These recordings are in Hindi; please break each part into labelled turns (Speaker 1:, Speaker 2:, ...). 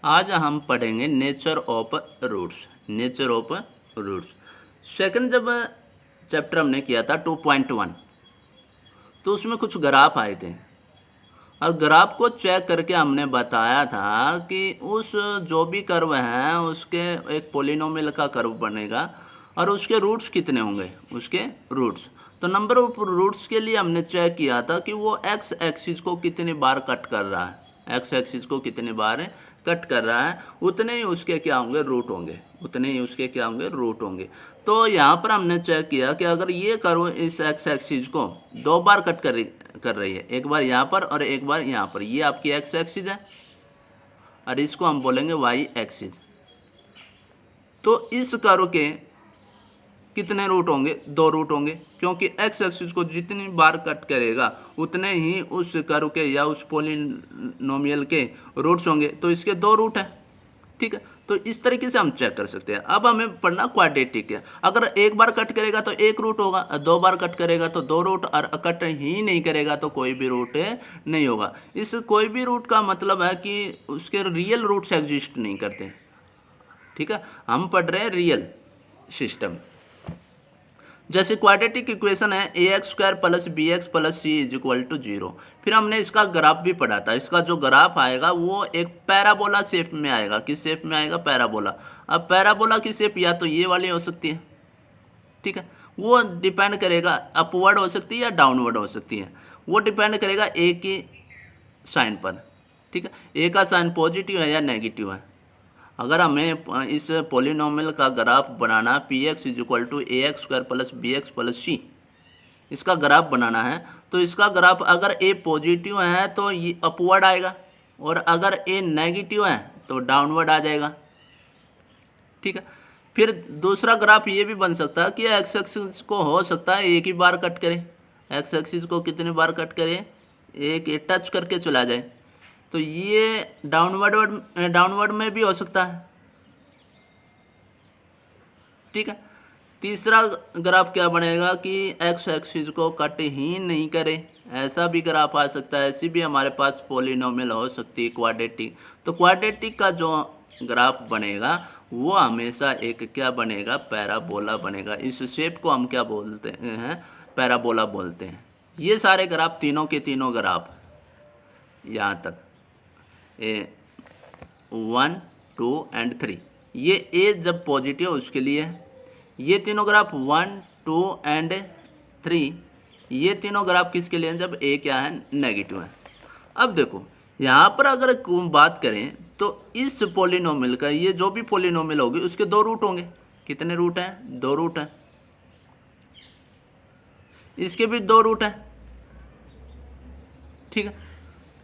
Speaker 1: आज हम पढ़ेंगे nature of roots. Nature of roots second जब चैप्टर हमने किया था 2.1, तो उसमें कुछ ग्राफ आए थे और ग्राफ को चेक करके हमने बताया था कि उस जो भी कर्व है उसके एक पोलिनोमियल का कर्व बनेगा और उसके रूट्स कितने होंगे, उसके रूट्स। तो नंबर ऑफ रूट्स के लिए हमने चेक किया था कि वो एक्स एक्सिस को कितनी बार कट कर रहा है, एक्स एक्सिस को कितनी बार कट कर रहा है, उतने ही उसके क्या होंगे, रूट होंगे, उतने ही उसके क्या होंगे, रूट होंगे। तो यहाँ पर हमने चेक किया कि अगर ये कर्व इस एक्स एक्सिस को दो बार कट कर रही है, एक बार यहाँ पर और एक बार यहाँ पर, ये आपकी एक्स एक्सिस है और इसको हम बोलेंगे वाई एक्सिस। तो इस कर्व के कितने रूट होंगे, दो रूट होंगे, क्योंकि एक्स एक्सिस को जितनी बार कट करेगा उतने ही उस कर्व के या उस पोलिनोमियल के रूट्स होंगे। तो इसके दो रूट है, ठीक है। तो इस तरीके से हम चेक कर सकते हैं। अब हमें पढ़ना क्वाड्रेटिक है। अगर एक बार कट करेगा तो एक रूट होगा, दो बार कट करेगा तो दो रूट, और कट ही नहीं करेगा तो कोई भी रूट नहीं होगा। इस कोई भी रूट का मतलब है कि उसके रियल रूट्स एग्जिस्ट नहीं करते, ठीक है। हम पढ़ रहे हैं रियल सिस्टम। जैसे क्वाड्रेटिक इक्वेशन है A x square plus B x plus C is equal to 0। फिर हमने इसका ग्राफ भी पढ़ा था। इसका जो ग्राफ आएगा वो एक पैराबोला शेप में आएगा। किस शेप में आएगा, पैराबोला। अब पैराबोला की शेप या तो ये वाली हो सकती है, ठीक है, वो डिपेंड करेगा, अपवर्ड हो सकती है या डाउनवर्ड हो सकती है, वो डिपेंड करेगा ए की साइन पर, ठीक है। ए का साइन पॉजिटिव है या नेगेटिव है। अगर हमें इस पोलिनोमियल का ग्राफ बनाना P x is equal to A x square plus B x plus C, इसका ग्राफ बनाना है, तो इसका ग्राफ अगर ए पॉजिटिव है तो ये अपवर्ड आएगा और अगर ए नेगेटिव है तो डाउनवर्ड आ जाएगा, ठीक है। फिर दूसरा ग्राफ ये भी बन सकता है कि एक्स एक्सिस को हो सकता है एक ही बार कट करे, एक्स एक्सिस को कितनी बार कट करे, एक टच करके चला जाए, तो ये डाउनवर्ड में भी हो सकता है, ठीक है। तीसरा ग्राफ क्या बनेगा कि एक्स एक्सिस को कट ही नहीं करे, ऐसा भी ग्राफ आ सकता है। ऐसी भी हमारे पास पोलिनोमियल हो सकती है क्वाड्रेटिक। तो क्वाड्रेटिक का जो ग्राफ बनेगा वो हमेशा एक क्या बनेगा, पैराबोला बनेगा। इस शेप को हम क्या बोलते हैं, पैराबोला बोलते हैं। ये सारे ग्राफ, तीनों के तीनों ग्राफ यहाँ तक ए 1 2 एंड 3, ये ए जब पॉजिटिव है उसके लिए, ये तीनों ग्राफ 1 2 एंड 3, ये तीनों ग्राफ किसके लिए, जब ए क्या है, नेगेटिव है। अब देखो यहाँ पर अगर बात करें तो इस पोलिनोमियल का, ये जो भी पोलिनोमियल होगी उसके दो रूट होंगे। कितने रूट हैं, दो रूट हैं। इसके भी दो रूट हैं, ठीक है,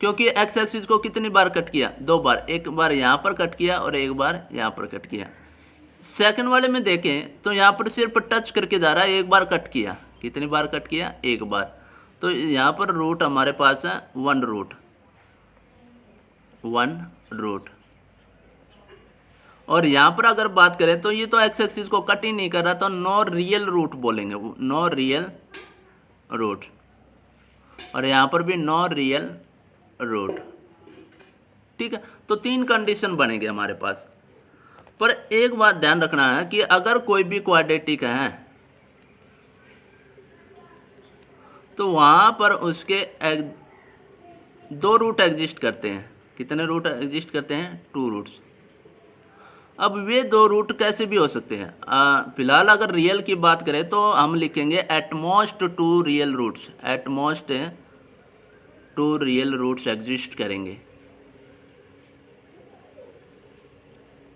Speaker 1: क्योंकि एक्स एक्सिस को कितनी बार कट किया, दो बार, एक बार यहाँ पर कट किया और एक बार यहाँ पर कट किया। सेकंड वाले में देखें तो यहाँ पर सिर्फ टच करके जा रहा है, एक बार कट किया, कितनी बार कट किया, एक बार। तो यहाँ पर रूट हमारे पास है वन रूट, वन रूट। और यहाँ पर अगर बात करें तो ये तो एक्स एक्सिस को कट ही नहीं कर रहा, तो नो रियल रूट बोलेंगे, नो रियल रूट। और यहाँ पर भी नो रियल रूट, ठीक है। तो तीन कंडीशन बनेंगे हमारे पास। पर एक बात ध्यान रखना है कि अगर कोई भी क्वाड्रेटिक है तो वहां पर उसके दो रूट एग्जिस्ट करते हैं। कितने रूट एग्जिस्ट करते हैं, टू रूट्स। अब वे दो रूट कैसे भी हो सकते हैं। फिलहाल अगर रियल की बात करें तो हम लिखेंगे at most two real roots, at most two real roots exist करेंगे,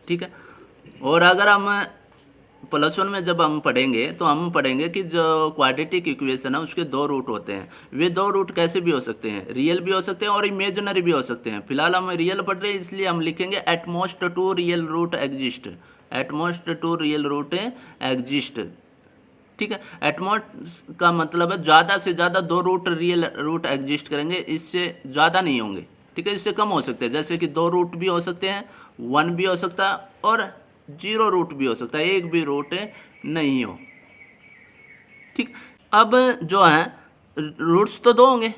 Speaker 1: ठीक है। और अगर हम +1 में जब हम पढ़ेंगे तो हम पढ़ेंगे कि जो क्वाड्रेटिक इक्वेशन है उसके दो रूट होते हैं। वे दो रूट कैसे भी हो सकते हैं, रियल भी हो सकते हैं और इमेजिनरी भी हो सकते हैं। फिलहाल हम रियल पढ़ रहे हैं इसलिए हम लिखेंगे at most two real root exist, at most two real root exist, ठीक है। एटमोस्ट का मतलब है ज़्यादा से ज़्यादा दो रूट रियल रूट एग्जिस्ट करेंगे, इससे ज़्यादा नहीं होंगे, ठीक है। इससे कम हो सकते हैं, जैसे कि दो रूट भी हो सकते हैं, 1 भी हो सकता है और 0 रूट भी हो सकता है, एक भी रूट नहीं हो, ठीक। अब जो है रूट्स तो दो होंगे,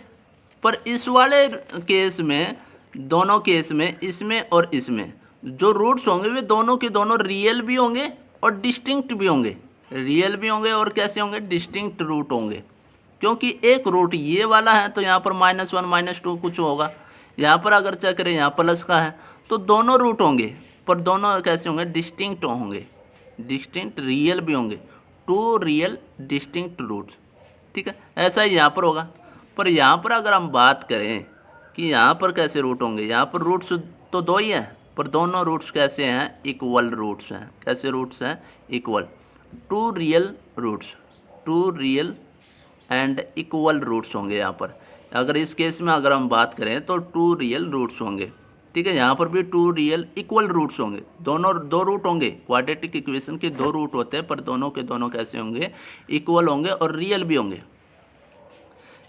Speaker 1: पर इस वाले केस में, दोनों केस में, इसमें और इसमें जो रूट्स होंगे वे दोनों के दोनों रियल भी होंगे और डिस्टिंक्ट भी होंगे। रियल भी होंगे और कैसे होंगे, डिस्टिंक्ट रूट होंगे। क्योंकि एक रूट ये वाला है तो यहाँ पर -1 -2 कुछ होगा, यहाँ पर अगर चेक करें यहाँ प्लस का है, तो दोनों रूट होंगे पर दोनों कैसे होंगे, डिस्टिंक्ट होंगे, डिस्टिंक्ट रियल भी होंगे, 2 रियल डिस्टिंक्ट रूट्स। ठीक है, ऐसा ही यहाँ पर होगा। पर यहाँ पर अगर हम बात करें कि यहाँ पर कैसे रूट होंगे, यहाँ पर रूट्स तो 2 ही हैं पर दोनों रूट्स कैसे हैं, इक्वल रूट्स हैं। कैसे रूट्स हैं, equal, 2 real roots, 2 real and equal roots होंगे यहाँ पर। अगर इस केस में अगर हम बात करें तो 2 रियल रूट्स होंगे। ठीक है, यहाँ पर भी 2 रियल इक्वल रूट्स होंगे, दोनों 2 रूट होंगे। क्वाड्रेटिक इक्वेशन के 2 रूट होते हैं पर दोनों के दोनों कैसे होंगे, इक्वल होंगे और रियल भी होंगे।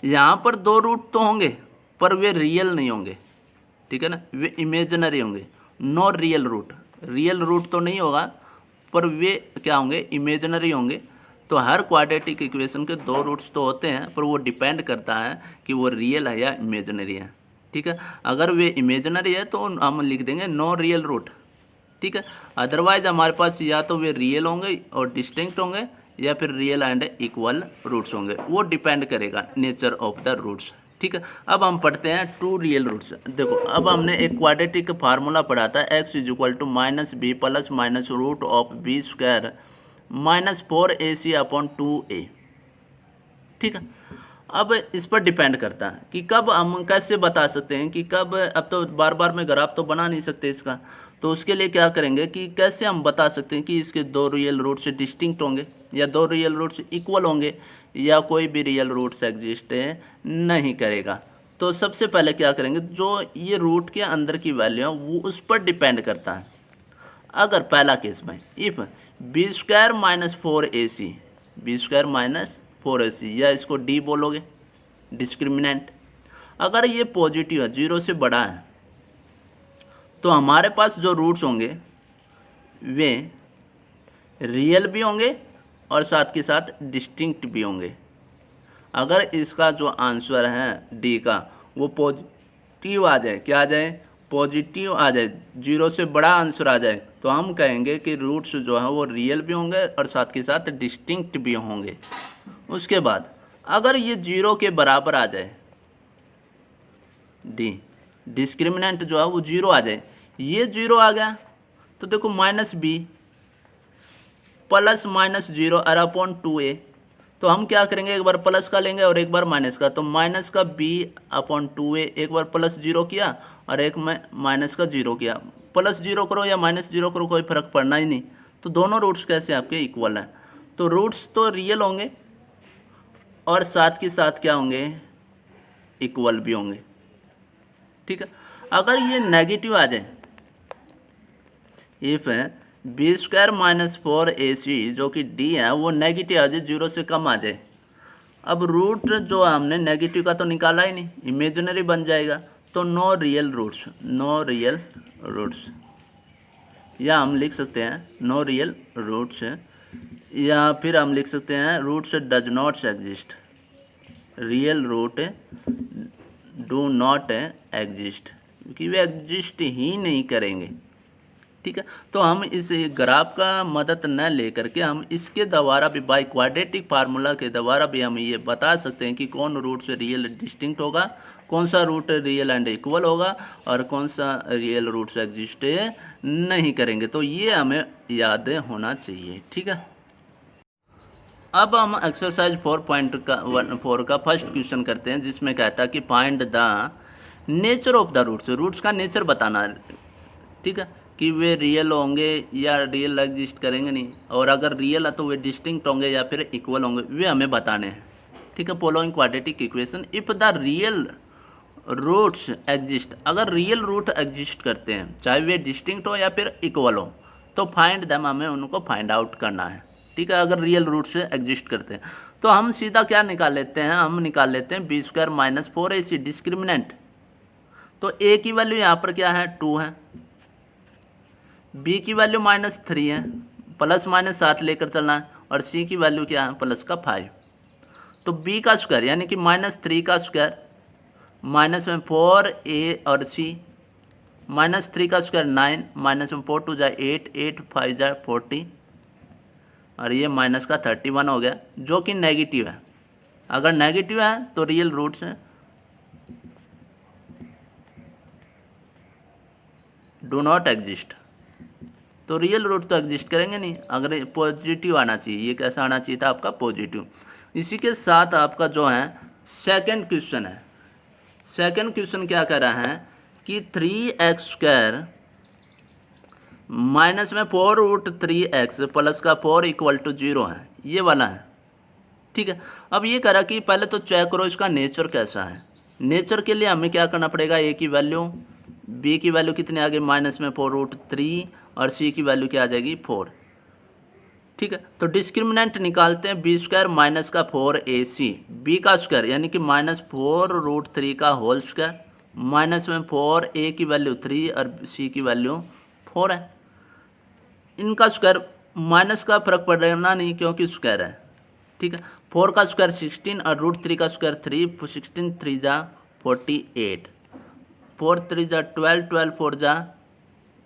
Speaker 1: यहाँ पर 2 रूट तो होंगे पर वे रियल नहीं होंगे। ठीक है ना, वे इमेजिनरी होंगे, no real root. Real root तो नहीं होगा पर वे क्या होंगे, इमेजिनरी होंगे। तो हर क्वाड्रेटिक इक्वेशन के 2 रूट्स तो होते हैं पर वो डिपेंड करता है कि वो रियल है या इमेजिनरी है। ठीक है, अगर वे इमेजिनरी है तो हम लिख देंगे नो रियल रूट। ठीक है, अदरवाइज हमारे पास या तो वे रियल होंगे और डिस्टिंक्ट होंगे या फिर रियल एंड इक्वल रूट्स होंगे, वो डिपेंड करेगा नेचर ऑफ द रूट्स। ठीक है, अब हम पढ़ते हैं 2 रियल रूट्स। देखो, अब हमने एक क्वाड्रेटिक फार्मूला पढ़ा था, x = -b plus minus root of b square -4ac/2a। ठीक है, अब इस पर डिपेंड करता है कि कब हम कैसे बता सकते हैं कि कब, अब तो बार बार में ग्राफ तो बना नहीं सकते इसका, तो उसके लिए क्या करेंगे कि कैसे हम बता सकते हैं कि इसके 2 रियल रूट्स डिस्टिंक्ट होंगे या 2 रियल रूट्स इक्वल होंगे या कोई भी रियल रूट्स एग्जिस्ट नहीं करेगा। तो सबसे पहले क्या करेंगे, जो ये रूट के अंदर की वैल्यू है वो उस पर डिपेंड करता है। अगर पहला केस में if b² - 4ac, b² - 4ac, या इसको d बोलोगे, डिस्क्रिमिनेंट, अगर ये पॉजिटिव है, 0 से बड़ा है, तो हमारे पास जो रूट्स होंगे वे रियल भी होंगे और साथ के साथ डिस्टिंक्ट भी होंगे। अगर इसका जो आंसर है डी का वो पॉजिटिव आ जाए, क्या आ जाए, पॉजिटिव आ जाए, 0 से बड़ा आंसर आ जाए, तो हम कहेंगे कि रूट्स जो है वो रियल भी होंगे और साथ के साथ डिस्टिंक्ट भी होंगे। उसके बाद अगर ये 0 के बराबर आ जाए, डी डिस्क्रिमिनेंट जो है वो 0 आ जाए, ये 0 आ गया तो देखो -b प्लस -0/2a, तो हम क्या करेंगे, एक बार प्लस का लेंगे और एक बार माइनस का, तो माइनस का b/2a, एक बार प्लस 0 किया और एक में माइनस का 0 किया। प्लस 0 करो या -0 करो कोई फर्क पड़ना ही नहीं, तो दोनों रूट्स कैसे आपके इक्वल हैं। तो रूट्स तो रियल होंगे और साथ के साथ क्या होंगे, इक्वल भी होंगे। ठीक है, अगर ये नेगेटिव आ जाए, इफ b² - 4ac जो कि d है वो नेगेटिव आ जाए, 0 से कम आ जाए, अब रूट जो हमने नेगेटिव का तो निकाला ही नहीं, इमेजिनरी बन जाएगा, तो no real roots, no real roots, या हम लिख सकते हैं नो रियल रूट्स, या फिर हम लिख सकते हैं roots does not exist, real root do not exist, क्योंकि वे एग्जिस्ट ही नहीं करेंगे। ठीक है, तो हम इस ग्राफ का मदद न लेकर के हम इसके द्वारा भी, बाय क्वाड्रेटिक फार्मूला के द्वारा भी हम ये बता सकते हैं कि कौन रूट से रियल डिस्टिंक्ट होगा, कौन सा रूट रियल एंड इक्वल होगा और कौन सा रियल रूट से एग्जिस्ट नहीं करेंगे। तो ये हमें याद होना चाहिए। ठीक है, अब हम एक्सरसाइज 4.4 का फर्स्ट क्वेश्चन करते हैं, जिसमें कहता है कि find the nature of the roots, roots का नेचर बताना है। ठीक है, कि वे रियल होंगे या रियल एग्जिस्ट करेंगे नहीं, और अगर रियल है तो वे डिस्टिंक्ट होंगे या फिर इक्वल होंगे, वे हमें बताने हैं। ठीक है, following quadratic equation if the real roots exist, अगर रियल रूट एग्जिस्ट करते हैं चाहे वे डिस्टिंक्ट हो या फिर इक्वल हो, तो फाइंड दैम, हमें उनको फाइंड आउट करना है। ठीक है, अगर रियल रूट से एग्जिस्ट करते हैं तो हम सीधा क्या निकाल लेते हैं, हम निकाल लेते हैं b² - 4ac डिस्क्रिमिनेंट। तो a की वैल्यू यहाँ पर क्या है, 2 है, b की वैल्यू -3 है, प्लस माइनस साथ लेकर चलना है, और c की वैल्यू क्या है, प्लस का 5। तो b का स्क्वायर यानी कि -3 का स्क्वायर, माइनस में 4a और c, -3 का स्क्वायर 9, -4 2 जा 8, 8 5 जा 40 और ये माइनस का 31 हो गया, जो कि नेगेटिव है। अगर नेगेटिव है तो real roots do not exist, तो रियल रूट तो एग्जिस्ट करेंगे नहीं। अगर पॉजिटिव आना चाहिए, ये कैसा आना चाहिए था आपका पॉजिटिव। इसी के साथ आपका जो है सेकंड क्वेश्चन है। सेकंड क्वेश्चन क्या कह रहा है कि 3x² माइनस में 4√3x प्लस का 4 = 0 है, ये वाला है। ठीक है, अब ये कह रहा कि पहले तो चेक करो इसका नेचर कैसा है। नेचर के लिए हमें क्या करना पड़ेगा, a की वैल्यू, b की वैल्यू कितने आ गई माइनस में 4√3 और c की वैल्यू क्या आ जाएगी 4। ठीक है, तो डिस्क्रिमिनेंट निकालते हैं b² माइनस का 4ac, b का स्क्वायर यानी कि -4√3 का होल स्क्वायर माइनस में 4, a की वैल्यू 3 और c की वैल्यू 4 है। इनका स्क्वायर माइनस का फर्क पड़ना नहीं क्योंकि स्क्वायर है। ठीक है, 4 का स्क्वायर 16 और √3 का स्क्वायर 3, 16 3 जा 48, 4 3 जा 12, 12 4 जा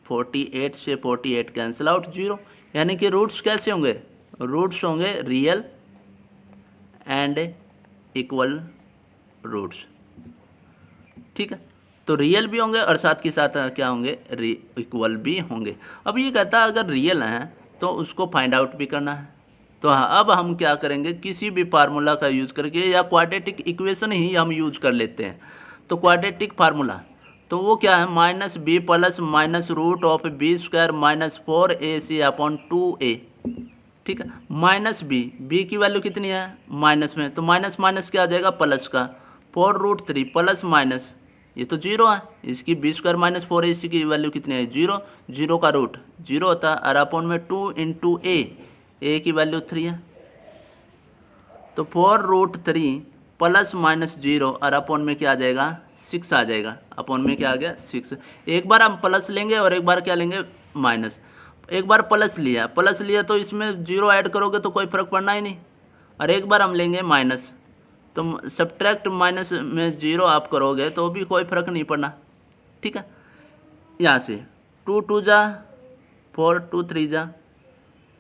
Speaker 1: 48 से 48 कैंसिल आउट 0, यानी कि रूट्स कैसे होंगे, रूट्स होंगे रियल एंड इक्वल रूट्स। ठीक है, तो रियल भी होंगे और साथ के साथ क्या होंगे इक्वल भी होंगे। अब ये कहता है अगर रियल हैं तो उसको फाइंड आउट भी करना है। तो हाँ, अब हम क्या करेंगे, किसी भी फार्मूला का यूज़ करके या क्वाड्रेटिक इक्वेशन ही हम यूज कर लेते हैं। तो क्वाड्रेटिक फार्मूला तो वो क्या है, -b plus -√b² minus 4ac upon 2a। ठीक है, -b की वैल्यू कितनी है माइनस में, तो माइनस माइनस क्या आ जाएगा प्लस का 4√3 प्लस माइनस ये तो 0 है, इसकी b² माइनस 4ac की वैल्यू कितनी है 0, 0 का रूट 0 होता है और अपॉन में 2 × a की वैल्यू 3 है, तो 4√3 प्लस माइनस 0 और अपॉन में क्या आ जाएगा 6 आ जाएगा, अपॉन में क्या आ गया 6। एक बार हम प्लस लेंगे और एक बार क्या लेंगे माइनस। एक बार प्लस लिया तो इसमें 0 ऐड करोगे तो कोई फर्क पड़ना ही नहीं, और एक बार हम लेंगे माइनस तो सब्ट्रैक्ट माइनस में 0 आप करोगे तो भी कोई फर्क नहीं पड़ना। ठीक है, यहाँ से 2 2 जा 4, 2 3 जा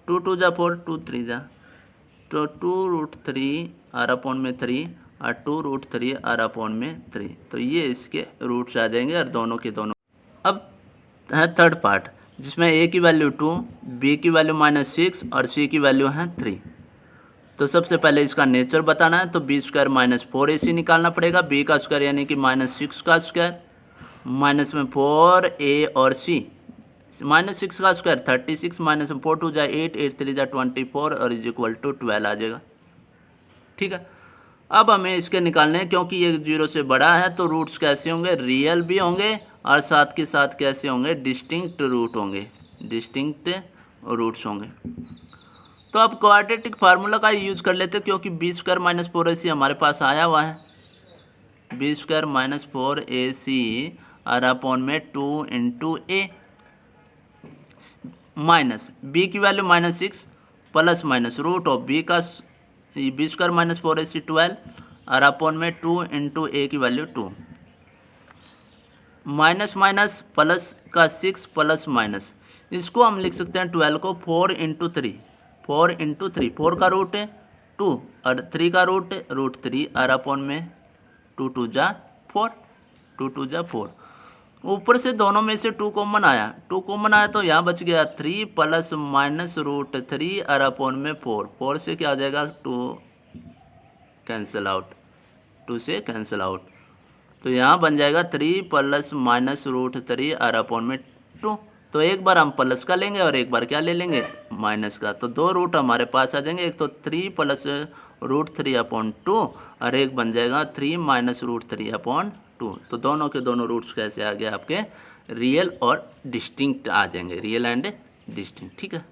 Speaker 1: 2 2 जा 4, 2 3 जा, तो 2√3 और अपॉन में 3 और 2√3 और अपॉन में 3, तो ये इसके रूट्स आ जाएंगे और दोनों के दोनों। अब है थर्ड पार्ट जिसमें a की वैल्यू 2, b की वैल्यू -6 और c की वैल्यू है 3। तो सबसे पहले इसका नेचर बताना है, तो b² माइनस 4ac निकालना पड़ेगा, b का स्क्वायर यानी कि -6 का स्क्वायर माइनस में 4a और c, -6 का स्क्वायर 36 माइनस में 4 2 जा 8, 8 3 जा 24 और = 12 आ जाएगा। ठीक है, अब हमें इसके निकालने हैं क्योंकि ये 0 से बड़ा है, तो रूट्स कैसे होंगे रियल भी होंगे और साथ के साथ कैसे होंगे डिस्टिंक्ट रूट होंगे, डिस्टिंक्ट रूट्स होंगे। तो अब क्वाड्रेटिक फार्मूला का यूज कर लेते हैं क्योंकि b² माइनस 4ac हमारे पास आया हुआ है, b² माइनस 4ac और अपॉन में 2 × a माइनस b की value -6 plus minus root of b² minus 4ac 12 और अपॉन में 2 × a की वैल्यू 2, माइनस माइनस प्लस का 6 प्लस माइनस, इसको हम लिख सकते हैं 12 को 4 × 3, 4 × 3, 4 का रूट है 2 और 3 का रूट है √3 और अपॉन में 2 2 जा 4, 2 2 जा 4। ऊपर से दोनों में से 2 कॉमन आया, तो यहाँ बच गया 3 प्लस माइनस √3 और अपॉन में 4, 4 से क्या आ जाएगा 2 कैंसिल आउट, 2 से कैंसिल आउट, तो यहाँ बन जाएगा 3 प्लस माइनस √3 और अपॉन में 2। तो एक बार हम प्लस का लेंगे और एक बार क्या ले लेंगे माइनस का, तो 2 रूट हमारे पास आ जाएंगे, एक तो 3 प्लस √3 अपॉन 2 और एक बन जाएगा 3 माइनस √3 अपॉन 2। तो दोनों के दोनों रूट्स कैसे आ गए आपके रियल और डिस्टिंक्ट आ जाएंगे, रियल एंड डिस्टिंक्ट। ठीक है।